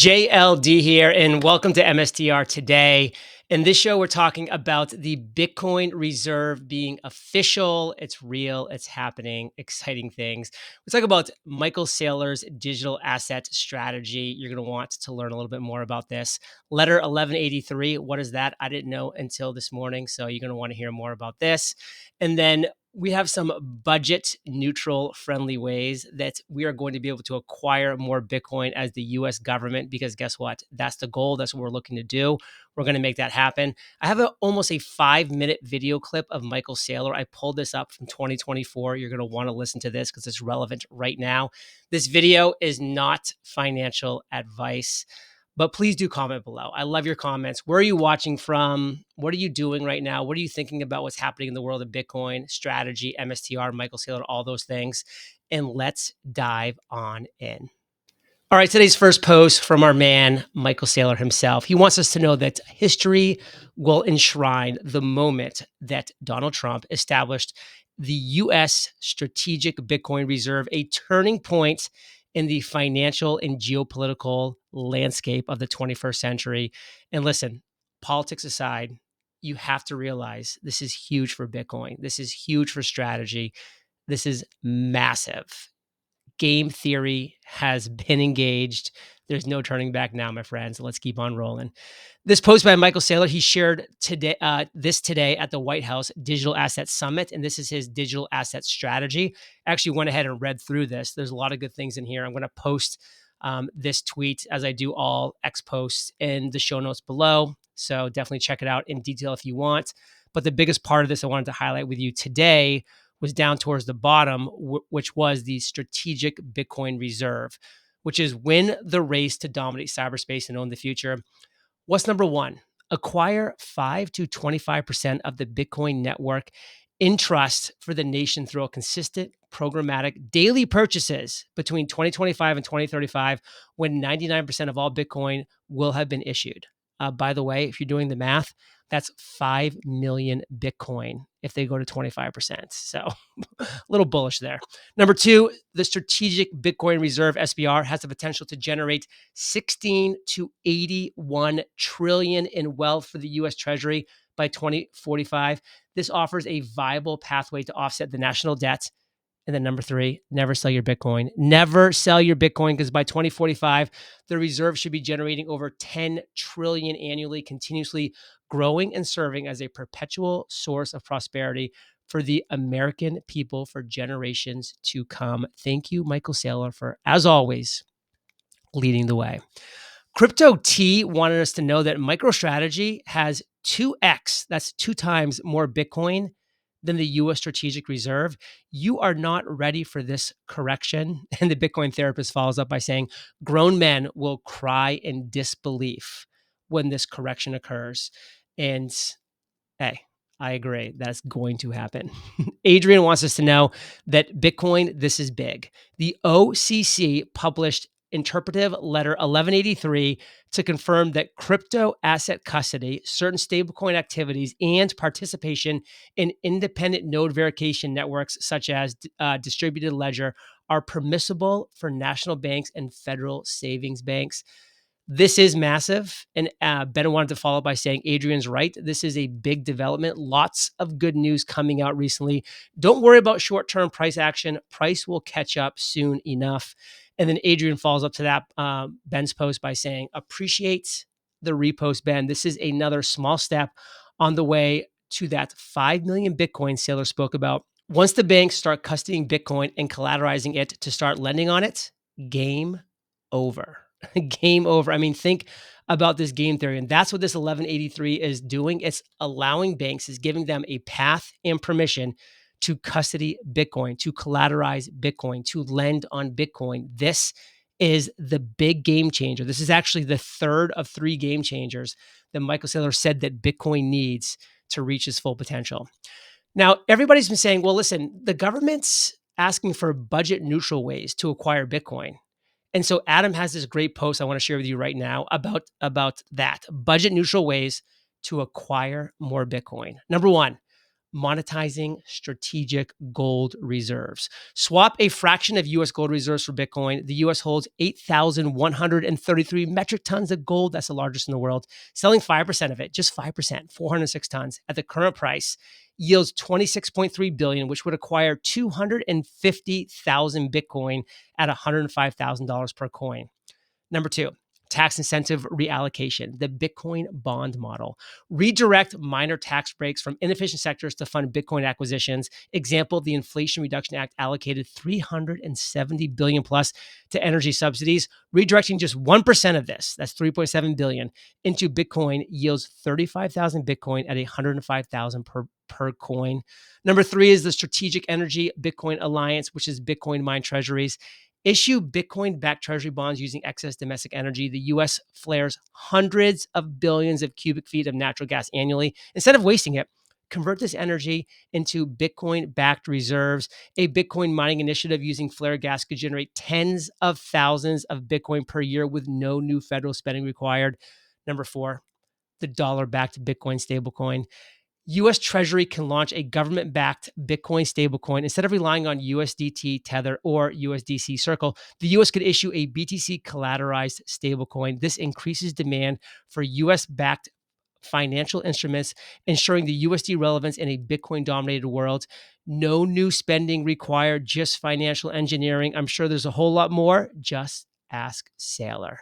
JLD here, and welcome to MSTR today. In this show, we're talking about the Bitcoin reserve being official. It's real, it's happening, exciting things. We talk about Michael Saylor's digital asset strategy. You're going to want to learn a little bit more about this. Letter 1183, what is that? I didn't know until this morning, so you're going to want to hear more about this. And then we have some budget neutral friendly ways that we are going to be able to acquire more Bitcoin as the US government, because guess what? That's the goal. That's what we're looking to do. We're going to make that happen. I have almost a 5-minute video clip of Michael Saylor. I pulled this up from 2024. You're going to want to listen to this because it's relevant right now. This video is not financial advice, but please do comment below. I love your comments. Where are you watching from? What are you doing right now? What are you thinking about what's happening in the world of Bitcoin, strategy, MSTR, Michael Saylor, all those things? And let's dive on in. All right, today's first post from our man, Michael Saylor himself. He wants us to know that history will enshrine the moment that Donald Trump established the US Strategic Bitcoin Reserve, a turning point in the financial and geopolitical landscape of the 21st century. And listen, politics aside, you have to realize this is huge for Bitcoin. This is huge for strategy. This is massive. Game theory has been engaged. There's no turning back now, my friends. Let's keep on rolling. This post by Michael Saylor, he shared today at the White House Digital Asset Summit, and this is his digital asset strategy. I actually went ahead and read through this. There's a lot of good things in here. I'm going to post this tweet, as I do all X posts, in the show notes below. So definitely check it out in detail if you want. But the biggest part of this I wanted to highlight with you today was down towards the bottom, which was the strategic Bitcoin reserve, which is win the race to dominate cyberspace and own the future. What's number one? Acquire 5 to 25% of the Bitcoin network in trust for the nation through a consistent programmatic daily purchases between 2025 and 2035, when 99% of all Bitcoin will have been issued. By the way, if you're doing the math, that's 5 million Bitcoin if they go to 25%. So a little bullish there. Number two, the Strategic Bitcoin Reserve SBR has the potential to generate 16 to 81 trillion in wealth for the US Treasury by 2045. This offers a viable pathway to offset the national debt. And then number three, never sell your Bitcoin. Never sell your Bitcoin, because by 2045, the reserve should be generating over 10 trillion annually, continuously growing and serving as a perpetual source of prosperity for the American people for generations to come. Thank you, Michael Saylor, for, as always, leading the way. Crypto T wanted us to know that MicroStrategy has 2x, that's 2 times more Bitcoin than the US Strategic Reserve. You are not ready for this correction. And the Bitcoin therapist follows up by saying, grown men will cry in disbelief when this correction occurs. And hey, I agree. That's going to happen. Adrian wants us to know that Bitcoin, this is big. The OCC published interpretive letter 1183 to confirm that crypto asset custody, certain stablecoin activities, and participation in independent node verification networks such as distributed ledger are permissible for national banks and federal savings banks. This is massive. And Ben wanted to follow up by saying, Adrian's right. This is a big development. Lots of good news coming out recently. Don't worry about short-term price action. Price will catch up soon enough. And then Adrian follows up to that Ben's post by saying, appreciate the repost, Ben. This is another small step on the way to that 5 million Bitcoin Saylor spoke about. Once the banks start custodying Bitcoin and collateralizing it to start lending on it, game over. Game over. I mean, think about this game theory. And that's what this 1183 is doing. It's allowing banks, is giving them a path and permission to custody Bitcoin, to collateralize Bitcoin, to lend on Bitcoin. This is the big game changer. This is actually the third of 3 game changers that Michael Saylor said that Bitcoin needs to reach its full potential. Now, everybody's been saying, well, listen, the government's asking for budget neutral ways to acquire Bitcoin. And so Adam has this great post I want to share with you right now about that. Budget neutral ways to acquire more Bitcoin. Number one, monetizing strategic gold reserves. Swap a fraction of US gold reserves for Bitcoin. The US holds 8,133 metric tons of gold. That's the largest in the world. Selling 5% of it, just 5%, 406 tons at the current price yields 26.3 billion, which would acquire 250,000 Bitcoin at $105,000 per coin. Number two, tax incentive reallocation, the Bitcoin bond model. Redirect minor tax breaks from inefficient sectors to fund Bitcoin acquisitions. Example, the Inflation Reduction Act allocated 370 billion plus to energy subsidies. Redirecting just 1% of this, that's 3.7 billion, into Bitcoin yields 35,000 Bitcoin at 105,000 per coin. Number three is the Strategic Energy Bitcoin Alliance, which is Bitcoin mined treasuries. Issue Bitcoin-backed treasury bonds using excess domestic energy. The U.S. flares hundreds of billions of cubic feet of natural gas annually. Instead of wasting it, convert this energy into Bitcoin-backed reserves. A Bitcoin mining initiative using flare gas could generate tens of thousands of Bitcoin per year with no new federal spending required. Number four, the dollar-backed Bitcoin stablecoin. US Treasury can launch a government-backed Bitcoin stablecoin. Instead of relying on USDT Tether or USDC Circle, the US could issue a BTC collateralized stablecoin. This increases demand for US-backed financial instruments, ensuring the USD relevance in a Bitcoin-dominated world. No new spending required, just financial engineering. I'm sure there's a whole lot more. Just ask Saylor.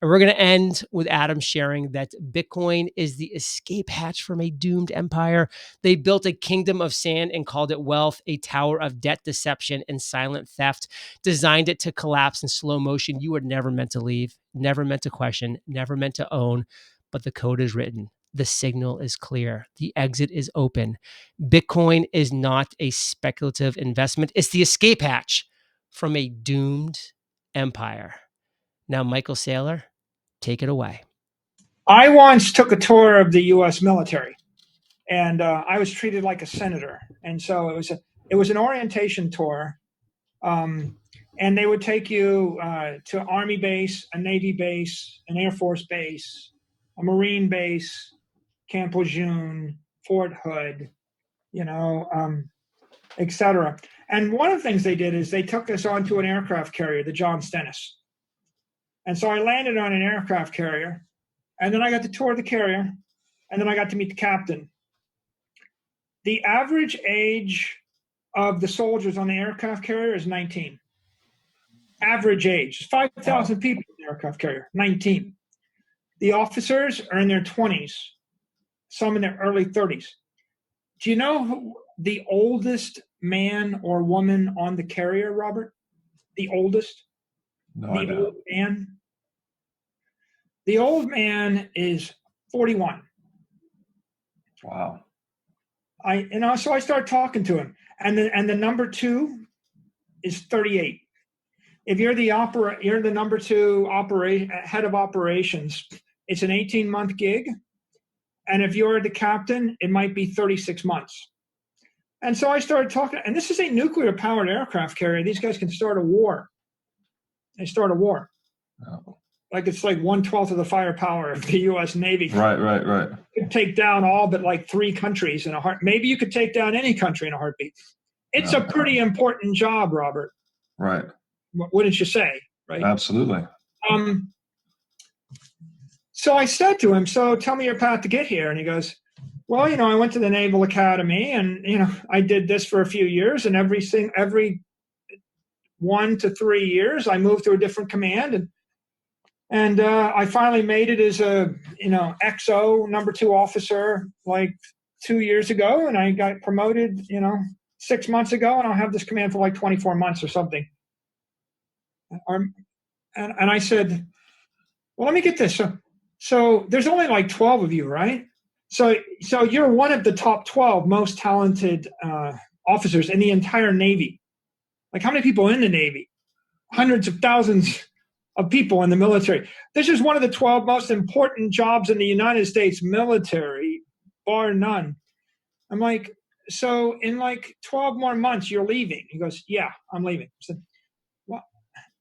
And we're going to end with Adam sharing that Bitcoin is the escape hatch from a doomed empire. They built a kingdom of sand and called it wealth, a tower of debt, deception, and silent theft, designed it to collapse in slow motion. You were never meant to leave, never meant to question, never meant to own, but the code is written. The signal is clear. The exit is open. Bitcoin is not a speculative investment. It's the escape hatch from a doomed empire. Now, Michael Saylor, take it away. I once took a tour of the U.S. military, and I was treated like a senator. And so it was an orientation tour, and they would take you to Army base, a Navy base, an Air Force base, a Marine base, Camp Lejeune, Fort Hood, etc. And one of the things they did is they took us onto an aircraft carrier, the John Stennis. And so I landed on an aircraft carrier, and then I got to tour the carrier, and then I got to meet the captain. The average age of the soldiers on the aircraft carrier is 19. Average age, 5,000 people in the aircraft carrier, 19. The officers are in their 20s, some in their early 30s. Do you know who the oldest man or woman on the carrier, Robert? The oldest? No idea. Old man? The old man is 41. Wow. So I start talking to him, and the number two is 38. If you're the number two head of operations, it's an 18-month gig, and if you're the captain, it might be 36 months. And so I started talking, and this is a nuclear-powered aircraft carrier. These guys can start a war. They start a war. Oh. Like it's like 1/12 of the firepower of the U.S. Navy. Right. You could take down all but like 3 countries in a heart. Maybe you could take down any country in a heartbeat. It's a pretty important job, Robert. Right. Wouldn't you say? Right. Absolutely. So I said to him, "So tell me your path to get here." And he goes, "Well, I went to the Naval Academy, and I did this for a few years, and every 1 to 3 years, I moved to a different command, and I finally made it as a XO number 2 officer like 2 years ago, and I got promoted 6 months ago, and I'll have this command for like 24 months or something." And I said, "Well, let me get this. So there's only like 12 of you, right? So you're one of the top 12 most talented officers in the entire Navy. Like, how many people in the Navy? Hundreds of thousands of people in the military. This is one of the 12 most important jobs in the United States military, bar none." I'm like, "So in like 12 more months, you're leaving?" He goes, "Yeah, I'm leaving." I said, "Well,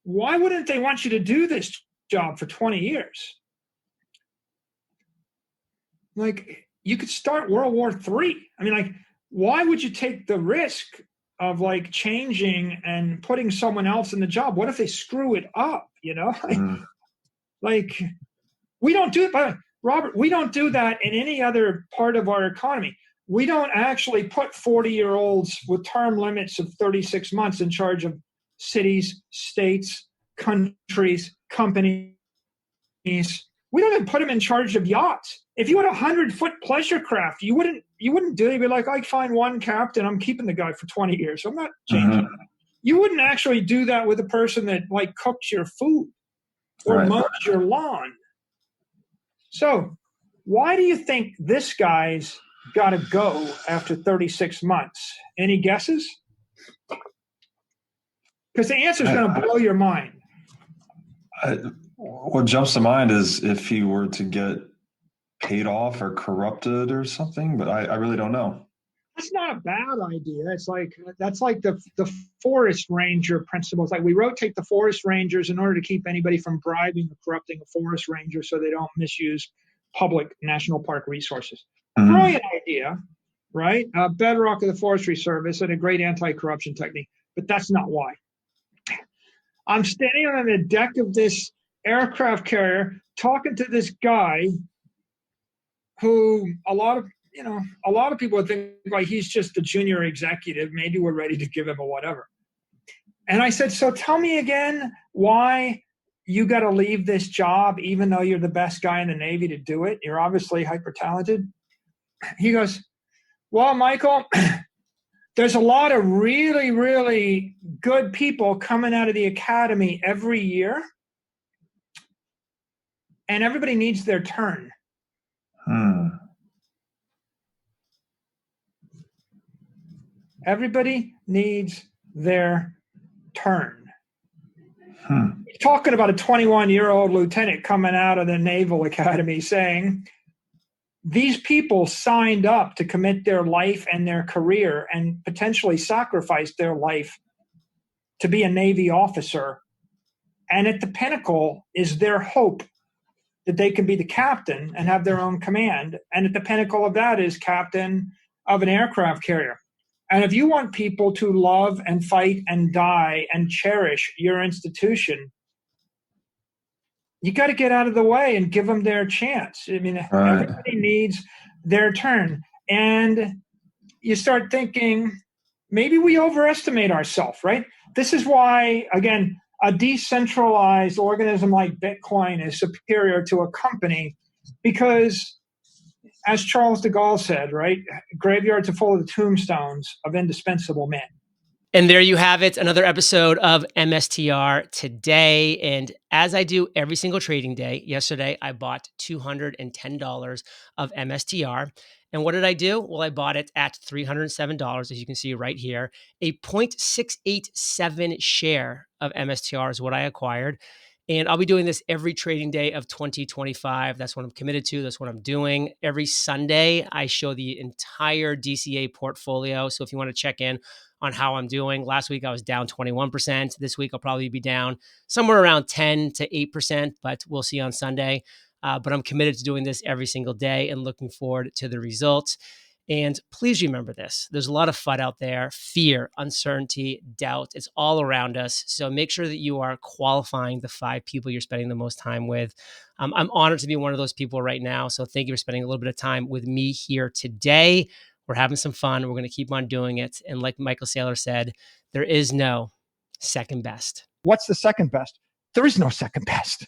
why wouldn't they want you to do this job for 20 years? Like, you could start World War III. I mean, like, why would you take the risk of like changing and putting someone else in the job? What if they screw it up? Like we don't do it, but Robert, we don't do that in any other part of our economy. We don't actually put 40-year-olds with term limits of 36 months in charge of cities, states, countries, companies. We don't even put them in charge of yachts. If you had a 100-foot pleasure craft, you wouldn't do it. You'd be like, I find one captain, I'm keeping the guy for 20 years. I'm not changing. You wouldn't actually do that with a person that like cooks your food or mows your lawn. So why do you think this guy's got to go after 36 months? Any guesses? Because the answer is going to blow your mind. What jumps to mind is if he were to get paid off or corrupted or something, but I really don't know. That's not a bad idea. That's like the forest ranger principle. It's like we rotate the forest rangers in order to keep anybody from bribing or corrupting a forest ranger so they don't misuse public national park resources. Brilliant idea, right? Bedrock of the Forestry Service and a great anti-corruption technique, but that's not why. I'm standing on the deck of this aircraft carrier talking to this guy who a lot of people would think like he's just a junior executive. Maybe we're ready to give him a whatever. And I said, so tell me again why you got to leave this job, even though you're the best guy in the Navy to do it. You're obviously hyper talented. He goes, well, Michael, there's a lot of really, really good people coming out of the academy every year. And everybody needs their turn. Everybody needs their turn. He's talking about a 21-year-old lieutenant coming out of the Naval Academy saying, these people signed up to commit their life and their career and potentially sacrifice their life to be a Navy officer. And at the pinnacle is their hope that they can be the captain and have their own command. And at the pinnacle of that is captain of an aircraft carrier. And if you want people to love and fight and die and cherish your institution, you got to get out of the way and give them their chance. I mean, everybody needs their turn. And you start thinking, maybe we overestimate ourselves, right? This is why, again, a decentralized organism like Bitcoin is superior to a company because, as Charles de Gaulle said, right, graveyards are full of the tombstones of indispensable men. And there you have it, another episode of MSTR today. And as I do every single trading day, yesterday I bought $210 of MSTR. And what did I do? Well, I bought it at $307, as you can see right here. A 0.687 share of MSTR is what I acquired. And I'll be doing this every trading day of 2025. That's what I'm committed to. That's what I'm doing. Every Sunday, I show the entire DCA portfolio. So if you want to check in on how I'm doing, last week I was down 21%. This week I'll probably be down somewhere around 10 to 8%, but we'll see on Sunday. But I'm committed to doing this every single day and looking forward to the results. And please remember this. There's a lot of FUD out there, fear, uncertainty, doubt. It's all around us. So make sure that you are qualifying the 5 people you're spending the most time with. I'm honored to be one of those people right now. So thank you for spending a little bit of time with me here today. We're having some fun. We're going to keep on doing it. And like Michael Saylor said, there is no second best. What's the second best? There is no second best.